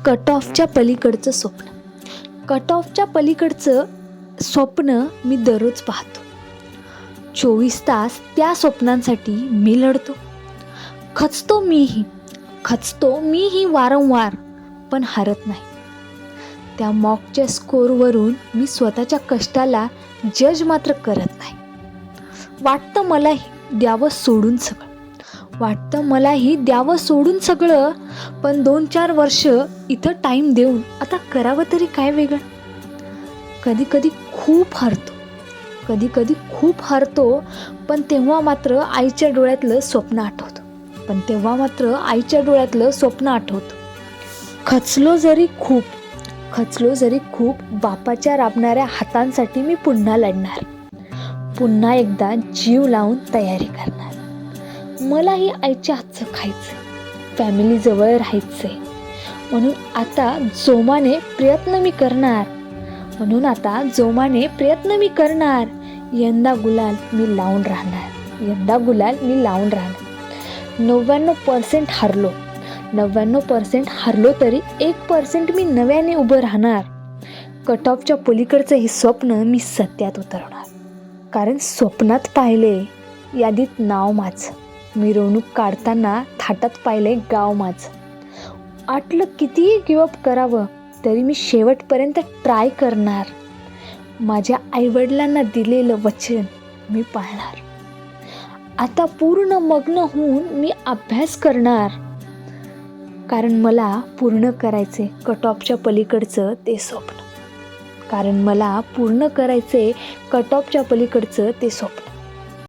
Cut ऑफच्या पलीकडचं स्वप्न. Cut ऑफच्या पलीकडचं स्वप्न मी दररोज पाहतो. 24 तास त्या स्वप्नांसाठी मी लढतो. खचतो मीही वारंवार, पण हरत नाही. त्या मॉकच्या स्कोअरवरून मी स्वतःच्या कष्टाला जज मात्र करत नाही. वाटतं मलाही द्यावं सोडून सगळं, पण 2-4 वर्ष इथं टाईम देऊन आता करावं तरी काय वेगळं. कधी कधी खूप हरतो, पण तेव्हा मात्र आईच्या डोळ्यातलं स्वप्न आठवतं. खचलो जरी खूप बापाच्या राबणाऱ्या हातांसाठी मी पुन्हा लढणार. पुन्हा एकदा जीव लावून तयारी करणार. मलाही आईच्या हातचं खायचं, फॅमिली जवळ राहायचंय. म्हणून आता जोमाने प्रयत्न मी करणार. यंदा गुलाल मी लावून राहणार. 99% हरलो तरी 1% मी नव्याने उभं राहणार. कट ऑफच्या पलीकडचं हे स्वप्न मी सत्यात उतरवणार. कारण स्वप्नात पाहिले यादीत नाव माझं, मिरवणूक काढताना थाटात पाहिले गाव माझं. आटलं कितीही गिवअप करावं तरी मी शेवटपर्यंत ट्राय करणार. माझ्या आईवडिलांना दिलेलं वचन मी पाळणार. आता पूर्ण मग्न होऊन मी अभ्यास करणार. कारण मला पूर्ण करायचे कट ऑफच्या पलीकडचं ते स्वप्न.